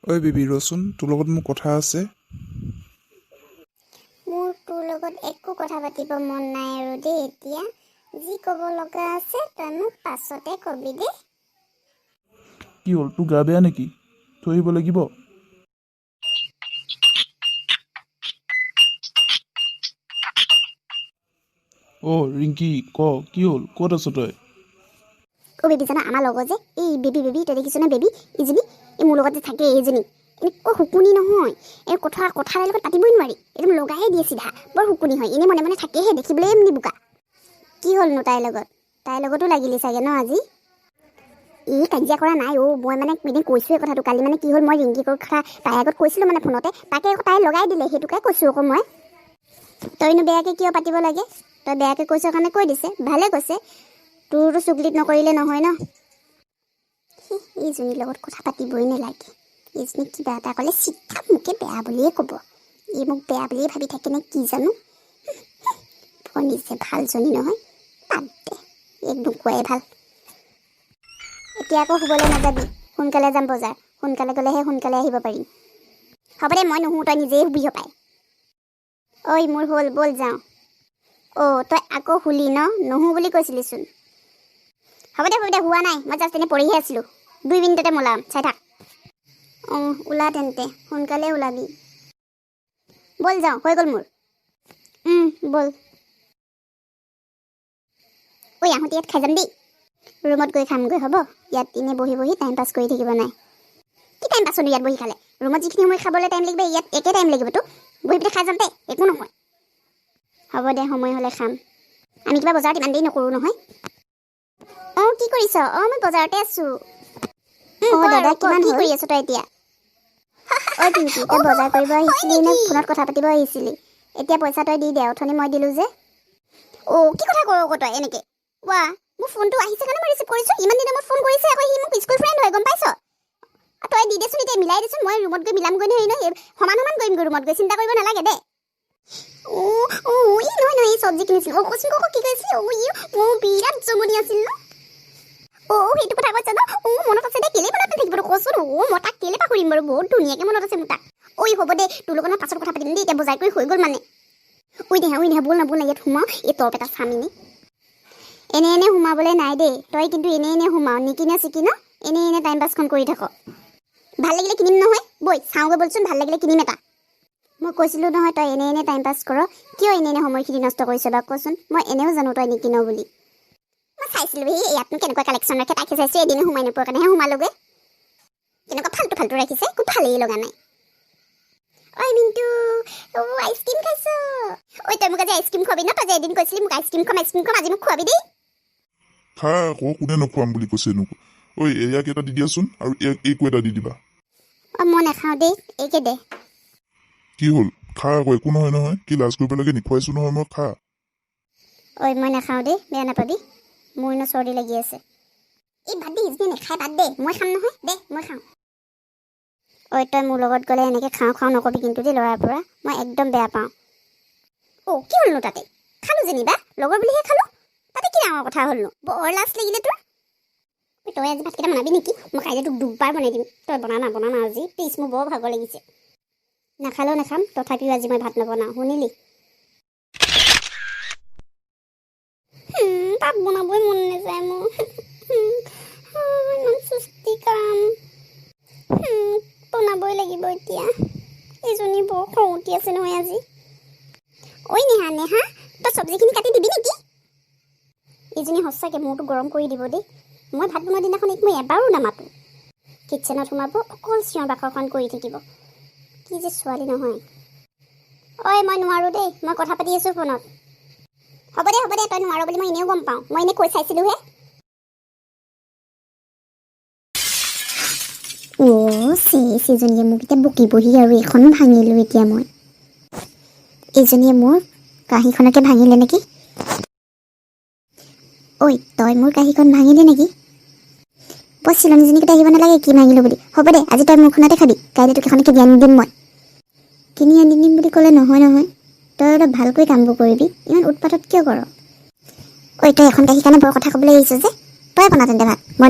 ঐ বেবী ৰচোন, তোৰ লগত মোৰ কথা আছে। মোৰ তোৰ লগত একো কথা পাতিব মন নাই আৰু দেই এতিয়া। যি ক'ব লগা আছে তই মোক পাছতে কবি দেই। কি হ'ল, তোৰ গা বেয়া নেকি? থৈ আহিব লাগিব। ৰিংকি ক, কি হ'ল, ক'ত আছ তই? বেবী জানা আমাৰ লগত যে এই বেবী তই দেখিছ নে বেবী ইজনী এই মোৰ লগত যে থাকে এইজনী এনেকুৱা শুকুনি নহয়। এই কথাৰ লগত পাতিবই নোৱাৰি, একদম লগাই দিয়ে চিধা। বৰ শুকুনি হয়, এনেই মনে মনে থাকেহে, দেখিবলৈ এমনি বোকা। কি হ'লনো তাইৰ লগতো লাগিলি চাগে ন আজি? কাজিয়া কৰা নাই মই মানে এদিন কৈছোৱে কথাটো। কালি মানে কি হ'ল, মই ৰিংকিৰ কথা তাইৰ আগত কৈছিলোঁ মানে ফোনতে, তাকে আকৌ তাই লগাই দিলে, সেইটোকে কৈছোঁ আকৌ মই। তইনো বেয়াকৈ কিয় পাতিব লাগে? তই বেয়াকৈ কৈছ কাৰণে কৈ দিছে, ভালে কৈছে। তোৰতো চুকলিত নকৰিলে নহয় ন। এইজনীৰ লগত কথা পাতিবই নালাগে। এইজনী কিবা এটা ক'লে চিধা মোকে বেয়া বুলিয়ে ক'ব। এই মোক বেয়া বুলিয়ে ভাবি থাকে নে কি জানো। নিজে ভালজনী নহয়, বাদ দে, এক নোকোৱাই ভাল। এতিয়া আকৌ শুবলৈ নাযাবি, সোনকালে যাম বজাৰ। সোনকালে গ'লেহে সোনকালে আহিব পাৰিম। হ'ব দে, মই নুশু, তই নিজেই শুবি পাই। মোৰ হ'ল, ব'ল যাওঁ। তই আকৌ শুলি ন? নুশু বুলি কৈছিলিচোন। হ'ব দে হোৱা নাই, মই জাষ্ট এনেই পৰিহে আছিলোঁ। 2 মিনিটতে মলাম, চাই থাক। ওলা তেন্তে, সোনকালে ওলাবি। ব'ল যাওঁ, হৈ গ'ল মোৰ। ব'ল। আহোঁতে ইয়াত খাই যাম দেই। ৰুমত গৈ খামগৈ হ'ব? ইয়াত এনেই বহি টাইম পাছ কৰি থাকিব নাই। কি টাইম পাছ ইয়াত বহি খালে? ৰুমত যিখিনি সময় খাবলৈ টাইম লাগিব, ইয়াত একে টাইম লাগিবতো। বহি পেলাই খাই যাম দে, একো নহয়। হ'ব দে, সময় হ'লে খাম। আমি কিবা বজাৰত ইমান দেৰি নকৰোঁ নহয়। কি কৰিছ? মই বজাৰতে আছোঁ। দাদা, কিমান কি কৰি আছ তই এতিয়া? পিংকি, তই বজাৰ কৰিব আহিছিলি নে ফোনত কথা পাতিব আহিছিলি? এতিয়া পইচা তই দি দে, অথনি মই দিলোঁ যে। কি কথা কৰ আকৌ তই এনেকে? মোৰ ফোনটো আহিছে কাৰণে মই ৰিচিভ কৰিছোঁ। ইমান দিনৰ মূৰত ফোন কৰিছে আকৌ, সি মোক স্কুল ফ্ৰেণ্ড হয়, গম পাইছ? তই দি দেচোন, এতিয়া মিলাই দেচোন। মই ৰুমত গৈ মিলামগৈ নহয়, সমান কৰিমগৈ ৰুমত গৈ, চিন্তা কৰিব নালাগে দে। নহয়, এই চব্জি কিনিছিলোঁ। কচোন কি কৈছিলি? বিৰাট জমনি আছিল ন? সেইটো কথা কৈছ ন? মনত আছে দে, কেলে মনত নাথাকিব কচোন। মই তাক কেলে পাহৰিম বাৰু, বহুত ধুনীয়াকৈ মনত আছে মোৰ তাক। হ'ব দে, তোৰ লগত পাছত কথা পাতিম দেই, এতিয়া বজাৰ কৰি হৈ গ'ল মানে। দেহা, ব'ল না, ইয়াত সোমাওঁ। এই টপ এটা চাম এনে সোমাবলৈ নাই দেই। তই কিন্তু এনে সোমাওঁ, নিকিনে চিকিন এনে টাইম পাছখন কৰি থাক। ভাল লাগিলে কিনিম নহয়, বৈ চাওঁগৈ বলচোন, ভাল লাগিলে কিনিম এটা। মই কৈছিলোঁ নহয়, তই এনে টাইম পাছ কৰ। কিয় এনে সময়খিনি নষ্ট কৰিছ বাৰু কচোন? মই এনেও জানো তই নিকিন বুলি। মই চাইছিলোঁ ইয়াতনো কেনেকুৱা কালেকশ্যন ৰাখে, তাকে চাইছোঁ। এদিনো সোমাই নোপোৱাৰ কাৰণেহে সোমালোগৈ। কেনেকুৱা ফাল্টু ৰাখিছে, একো ভালেই লগা নাই। মিণ্টু, আইচক্ৰীম খাইছ? তই মোক আজি আইচক্ৰীম খোৱাবি ন? তই যে এদিন কৈছিলি মোক আইচক্ৰীম খাম, আজি মোক খোৱাবি দেই। খা আকৌ, কোনে নোখোৱাম বুলি কৈছে এনেকুৱা? এয়াক এটা দি দিয়াচোন, আৰু এইকো এটা দি দিবা। মই নাখাওঁ দেই, এইকে দে। কি হ'ল? খা আকৌ, একো নহয়। কি লাজ কৰিব লাগে? নিখুৱাইছো নহয় মই, খা। মই নাখাওঁ দেই, বেয়া নাপাবি। মোৰ ন চৰ্দি লাগি আছে। বাদ দে, ইজনী নেখাই, বাদ দে। মই খাম নহয়, দে মই খাওঁ। তই মোৰ লগত গ'লে এনেকৈ খাওঁ নকবি কিন্তু দেই, ল'ৰাৰ পৰা। মই একদম বেয়া পাওঁ। কি হ'লনো তাতে? খালোঁ যেনিবা, লগৰ বুলিহে খালোঁ। তাতে কি ডাঙৰ কথা হ'লনো? বৰ লাজ লাগিলে তোৰ। তই আজি ভাতকেইটা বনাবি নেকি? মই কাইলৈ তোক 2 বাৰ বনাই দিম। তই বনা না আজি, প্লিজ, মোৰ বৰ ভাগৰ লাগিছে। নাখালেও নাখাম, তথাপিও আজি মই ভাত নবনাওঁ, শুনিলি? ভাত বনাবই মন নাযায় মোৰ। ইমান সুস্তি কাম। বনাবই লাগিব এতিয়া। এইজনী বৰ খং উঠি আছে নহয় আজি। নেহা, তই চব্জিখিনি কাটি দিবি নেকি? এইজনী সঁচাকৈ মূৰটো গৰম কৰি দিব দেই। মই ভাত বনোৱা দিনাখন মই এবাৰো নামাতো। কিটচেনত সোমাব, অকল চিঞৰ বাখৰখন কৰি থাকিব। কি যে ছোৱালী নহয়। মই নোৱাৰোঁ দেই, মই কথা পাতি আছোঁ ফোনত। হ'ব দে, তই নোৱাৰ বুলি মই এনেও গম পাওঁ। মই এনেই কৈ চাইছিলোঁহে। এইজনীয়ে মোক এতিয়া বকিবহি আৰু এইখন ভাঙিলোঁ এতিয়া মই। এইজনীয়ে মোৰ কাঁহীখনকে ভাঙিলে নেকি? তই মোৰ কাঁহীখন ভাঙিলি নেকি? চিলনীজনীকেইটা আহিব নালাগে কি ভাঙিলোঁ বুলি। হ'ব দে, আজি তই মোৰখনতে খাবি। কাইলৈ তোক এখনকে কিনি আনি দিম মই। কিনি আনি দিম বুলি ক'লে নহয়। তই অলপ ভালকৈ কামবোৰ কৰিবি, ইমান উৎপাতত কিয় কৰ? তই এখন কাঁহীৰ কাৰণে বৰ কথা ক'বলৈ আহিছ যে। তই বনা তেন্তে ভাত, মই